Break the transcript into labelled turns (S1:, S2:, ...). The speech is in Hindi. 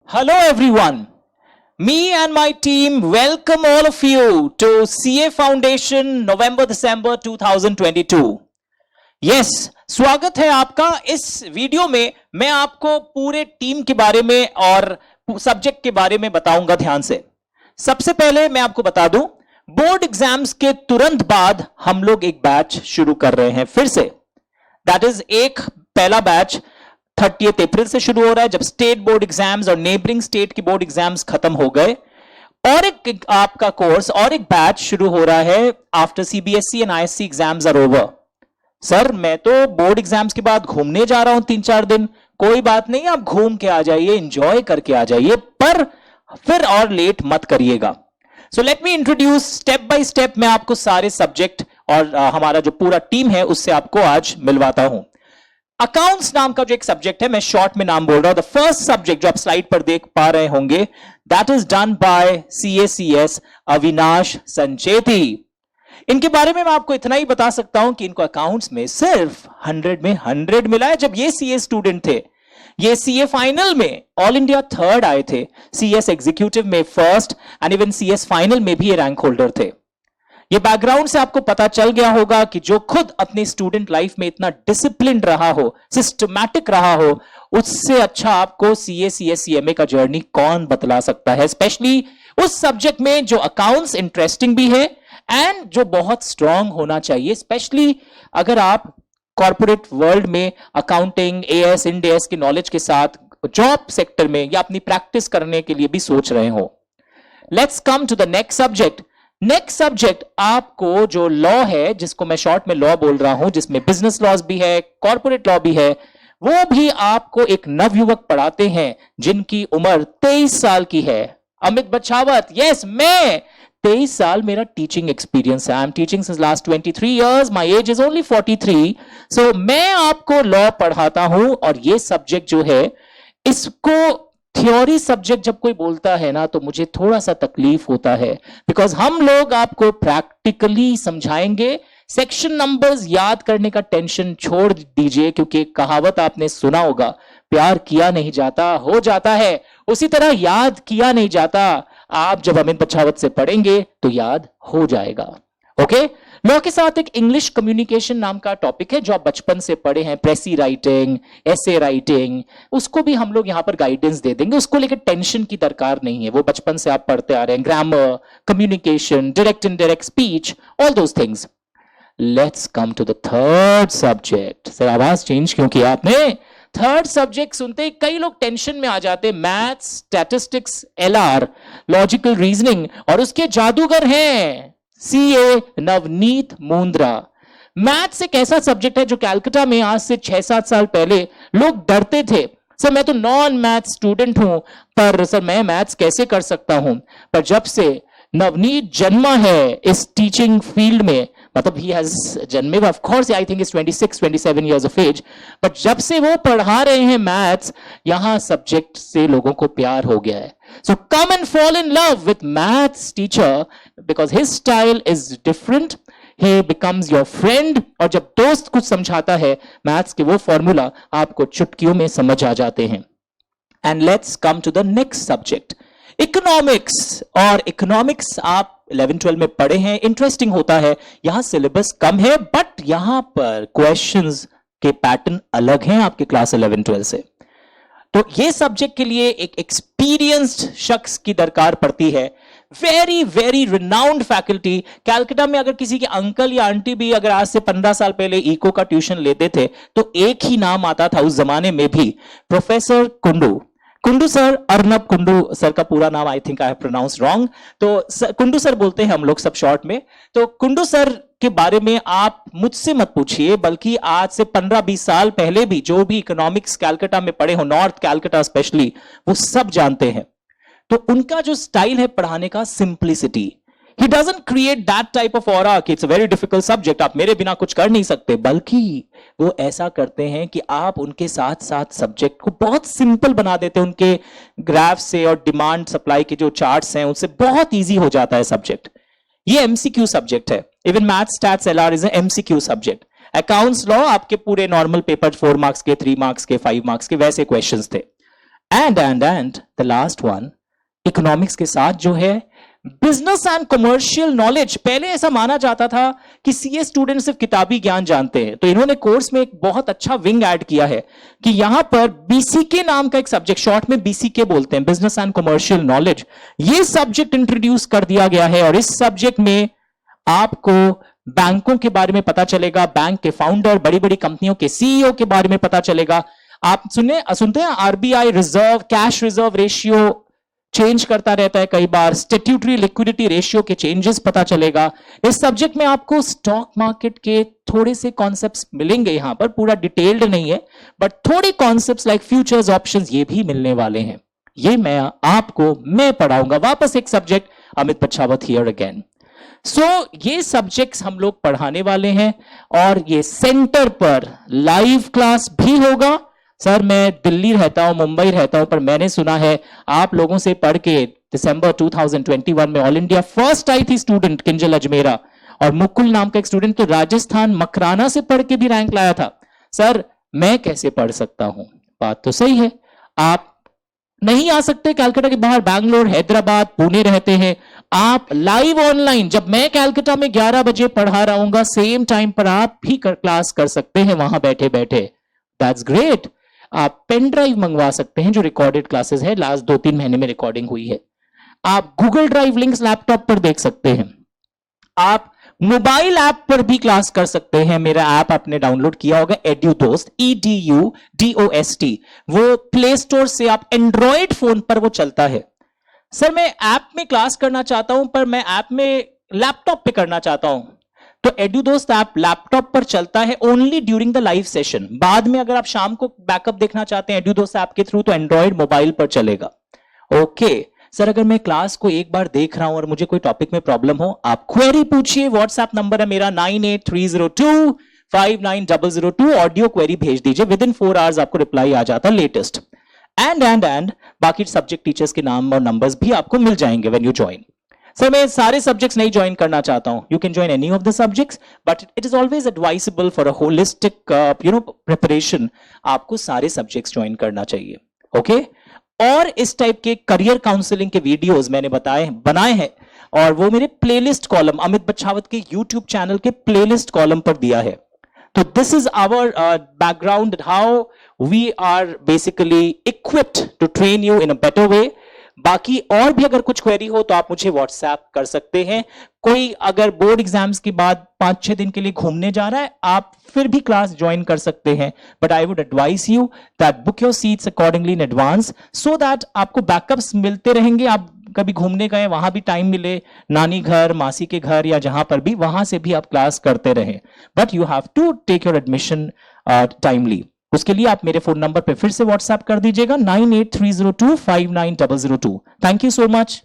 S1: Hello everyone. Me and my team welcome all of you to CA Foundation November-December 2022. Yes, स्वागत है आपका इस वीडियो में। मैं आपको पूरे टीम के बारे में और सब्जेक्ट के बारे में बताऊंगा ध्यान से। सबसे पहले मैं आपको बता दूं, बोर्ड एग्जाम्स के तुरंत बाद हम लोग एक बैच शुरू कर रहे हैं फिर से। दैट इज एक पहला बैच 30 अप्रैल से शुरू हो रहा है, जब स्टेट बोर्ड एग्जाम्स और नेबरिंग स्टेट की बोर्ड एग्जाम्स खत्म हो गए। और एक आपका कोर्स और एक बैच शुरू हो रहा है after CBSE and ISC exams are over. Sir मैं तो बोर्ड एग्जाम्स के बाद घूमने जा रहा हूं 3-4 दिन। कोई बात नहीं, आप घूम के आ जाइए, एंजॉय करके आ जाइए, पर फिर और लेट मत करिएगा। So let me introduce step by step. मैं आपको सारे सब्जेक्ट और हमारा जो पूरा टीम है उससे आपको आज मिलवाता हूं। अकाउंट्स नाम का जो एक सब्जेक्ट है, मैं शॉर्ट में नाम बोल रहा हूं। द फर्स्ट सब्जेक्ट जो आप स्लाइड पर देख पा रहे होंगे, that is done by CACS Avinash Sancheti. इनके बारे में मैं आपको इतना ही बता सकता हूं कि इनको अकाउंट्स में सिर्फ 100 में 100 मिला है। जब ये CA स्टूडेंट थे, ये CA फाइनल में ऑल इंडिया 3rd आए थे, CS एग्जीक्यूटिव में 1st and even CS final में भी ये रैंक होल्डर थे। ये बैकग्राउंड से आपको पता चल गया होगा कि जो खुद अपनी स्टूडेंट लाइफ में इतना डिसिप्लिन रहा हो, सिस्टमैटिक रहा हो, उससे अच्छा आपको CA CS CMA का जर्नी कौन बतला सकता है, स्पेशली उस सब्जेक्ट में जो अकाउंट्स इंटरेस्टिंग भी है एंड जो बहुत स्ट्रांग होना चाहिए, स्पेशली अगर आप कॉर्पोरेट वर्ल्ड में अकाउंटिंग, AS, इंड AS की नॉलेज के साथ जॉब सेक्टर में या अपनी प्रैक्टिस करने के लिए भी सोच रहे हो। Let's come to the next subject. Next subject आपको जो लॉ है, जिसको मैं शॉर्ट में लॉ बोल रहा हूं, जिसमें बिजनेस लॉज भी है, कॉर्पोरेट लॉ भी है, वो भी आपको एक नवयुवक पढ़ाते हैं जिनकी उम्र 23 साल की है। अमित बछावत। यस, मैं 23 साल मेरा टीचिंग एक्सपीरियंस है। I am teaching since last 23 years, my age is only 43। सो मैं आपको लॉ पढ़ाता हूं और ये सब्जेक्ट जो है, इसको थ्योरी सब्जेक्ट जब कोई बोलता है ना, तो मुझे थोड़ा सा तकलीफ होता है, बिकॉज हम लोग आपको प्रैक्टिकली समझाएंगे। सेक्शन नंबर्स याद करने का टेंशन छोड़ दीजिए, क्योंकि कहावत आपने सुना होगा, प्यार किया नहीं जाता हो जाता है, उसी तरह याद किया नहीं जाता। आप जब अमित बछावत से पढ़ेंगे तो याद हो जाएगा। ओके, लॉ के साथ एक इंग्लिश कम्युनिकेशन नाम का टॉपिक है जो आप बचपन से पढ़े हैं, प्रेसी राइटिंग, एसे राइटिंग, उसको भी हम लोग यहां पर गाइडेंस दे देंगे। उसको लेकर टेंशन की दरकार नहीं है, वो बचपन से आप पढ़ते आ रहे हैं। Grammar, communication, direct indirect speech, all those things. Let's come to the third subject. Sir आवाज चेंज क्यों किया आपने? थर्ड सब्जेक्ट सुनते ही कई लोग टेंशन में आ जाते। Maths, statistics, LR, logical reasoning, और उसके जादूगर हैं CA नवनीत मुंद्रा। मैथ्स एक ऐसा सब्जेक्ट है जो कलकत्ता में आज से 6-7 साल पहले लोग डरते थे। सर मैं तो नॉन मैथ्स स्टूडेंट हूं, पर सर मैं मैथ्स कैसे कर सकता हूं? पर जब से नवनीत जन्मा है इस टीचिंग फील्ड में, मतलब ही हैज जन्मे, of course I think is 26-27 years of age, but जब से वो पढ़ा रहे हैं मैथ्स, यहां सब्जेक्ट से लोगों को प्यार हो गया है। So come and fall in love with maths teacher because his style is different. He becomes your friend, और जब दोस्त कुछ समझाता है, मैथ्स के वो फॉर्मूला आपको चुटकियों में समझ आ जाते हैं। And let's come to the next subject, economics. और इकोनॉमिक्स आप 11-12 में पढ़े हैं, इंटरेस्टिंग होता है। यहां सिलेबस कम है, बट यहां पर क्वेश्चंस के पैटर्न अलग हैं आपके क्लास 11-12 से। तो ये सब्जेक्ट के लिए एक एक्सपीरियंस्ड शख्स की दरकार पड़ती है, very very renowned faculty. Calcutta में अगर किसी के अंकल या आंटी भी अगर आज से 15 साल पहले इको का ट्यूशन लेते थे, तो एक ही नाम आता था उस जमाने में भी, professor Kundu. Kundu sir, Arnab Kundu sir का पूरा नाम I think I have pronounce wrong, तो कुंडू सर बोलते हैं हम लोग सब शॉर्ट में। तो कुंडू सर के बारे में आप मुझसे मत पूछिए, बल्कि आज से 15-20 साल पहले भी जो भी इकोनॉमिक्स कलकत्ता में पढ़े हो, नॉर्थ कलकत्ता स्पेशली, वो सब जानते हैं। तो उनका जो स्टाइल है पढ़ाने का, simplicity, he doesn't create that type of aura कि it's a very difficult subject, आप मेरे बिना कुछ कर नहीं सकते, बल्कि वो ऐसा करते हैं कि आप उनके साथ साथ सब्जेक्ट को बहुत सिंपल बना देते हैं। उनके ग्राफ से और डिमांड सप्लाई के जो चार्ट्स हैं, उससे बहुत इजी हो जाता है सब्जेक्ट। ये MCQ सब्जेक्ट है। Even maths, stats, LR is MCQ subject. Accounts law आपके पूरे नॉर्मल पेपर 4 मार्क्स के, 3 मार्क्स के, 5 मार्क्स के वैसे क्वेश्चंस थे। And the last one, economics के साथ जो है बिजनेस एंड कमर्शियल नॉलेज। पहले ऐसा माना जाता था कि सीए स्टूडेंट सिर्फ किताबी ज्ञान जानते हैं, तो इन्होंने कोर्स में एक बहुत अच्छा विंग ऐड किया है कि यहां पर बीसीके नाम का एक सब्जेक्ट, शॉर्ट में बीसीके बोलते हैं, बिजनेस एंड कमर्शियल नॉलेज, ये सब्जेक्ट इंट्रोड्यूस कर दिया गया है। और इस सब्जेक्ट में आपको बैंकों के बारे में पता चलेगा, बैंक के फाउंडर, बड़ी बड़ी कंपनियों के सीईओ के बारे में पता चलेगा। आप सुनते हैं RBI reserve, cash reserve ratio change करता रहता है कई बार, स्टैट्यूटरी लिक्विडिटी रेशियो के चेंजेस पता चलेगा। इस सब्जेक्ट में आपको स्टॉक मार्केट के थोड़े से कॉन्सेप्ट्स मिलेंगे, यहां पर पूरा डिटेल्ड नहीं है, बट थोड़े कॉन्सेप्ट्स लाइक फ्यूचर्स, ऑप्शंस, ये भी मिलने वाले हैं। ये मैं पढ़ाऊंगा। वापस एक subject, Amit Bachhawat here again. ये सब्जेक्ट्स हम लोग पढ़ाने वाले हैं और ये सेंटर पर लाइव क्लास भी होगा। सर मैं दिल्ली रहता हूं, मुंबई रहता हूं, पर मैंने सुना है आप लोगों से पढ़ के दिसंबर 2021 में ऑल इंडिया फर्स्ट आई थी स्टूडेंट किंजल अजमेरा, और मुकुल नाम का एक स्टूडेंट तो राजस्थान मकराना से पढ़ के भी रैंक लाया था। सर मैं कैसे पढ़ सकता हूं? बात तो सही है, आप नहीं आ सकते कैलकाटा के बाहर, बैंगलोर, हैदराबाद, पुणे रहते हैं, आप लाइव ऑनलाइन, जब मैं कैलकाटा में 11 बजे पढ़ा रहा हूंगा, सेम टाइम पर आप भी क्लास कर सकते हैं वहां बैठे बैठे। That's great. आप पेन ड्राइव मंगवा सकते हैं जो रिकॉर्डेड क्लासेस है, लास्ट 2-3 महीने में रिकॉर्डिंग हुई है। आप गूगल ड्राइव लिंक्स लैपटॉप पर देख सकते हैं। आप मोबाइल ऐप पर भी क्लास कर सकते हैं। मेरा ऐप आपने डाउनलोड किया होगा, एड्यूदोस्त, EDUDOST, वो प्ले स्टोर से आप एंड्रॉयड फोन पर वो चलता है। सर मैं ऐप में क्लास करना चाहता हूं, पर मैं ऐप में लैपटॉप पे करना चाहता हूं, तो एड्यूदोस्त ऐप लैपटॉप पर चलता है only during the live session. बाद में अगर आप शाम को बैकअप देखना चाहते हैं एड्यूदोस्त ऐप के थ्रू, तो एंड्रॉयड मोबाइल पर चलेगा। ओके सर, अगर मैं क्लास को एक बार देख रहा हूं और मुझे कोई टॉपिक में प्रॉब्लम हो, आप क्वेरी पूछिए। व्हाट्सएप नंबर है मेरा 9830259002, ऑडियो क्वेरी भेज दीजिए, विद इन 4 आवर्स आपको रिप्लाई आ जाता है लेटेस्ट। एंड बाकी सब्जेक्ट टीचर्स के नाम और नंबर्स भी आपको मिल जाएंगे व्हेन यू ज्वाइन। सर मैं सारे सब्जेक्ट्स नहीं ज्वाइन करना चाहता हूं, you can join any of the subjects, but it is always advisable for a holistic preparation, आपको सारे सब्जेक्ट्स ज्वाइन करना चाहिए। ओके और इस टाइप के करियर काउंसलिंग के वीडियोस मैंने बनाए हैं, और वो मेरे प्लेलिस्ट कॉलम, अमित बछावत के यूट्यूब चैनल के प्लेलिस्ट कॉलम पर दिया है। तो this is our background, how we are basically equipped to train you in a better way. बाकी और भी अगर कुछ क्वेरी हो तो आप मुझे व्हाट्सएप कर सकते हैं। कोई अगर बोर्ड एग्जाम्स के बाद 5-6 दिन के लिए घूमने जा रहा है, आप फिर भी क्लास ज्वाइन कर सकते हैं, but I would advise you that book your seats accordingly in advance, so that आपको बैकअप्स मिलते रहेंगे। आप कभी घूमने गए, वहां भी टाइम मिले, नानी घर, मासी के घर या जहां पर भी, वहां से भी आप क्लास करते रहें, but you have to take your admission timely. उसके लिए आप मेरे फोन नंबर पे फिर से व्हाट्सएप कर दीजिएगा 9830259002। Thank you so much.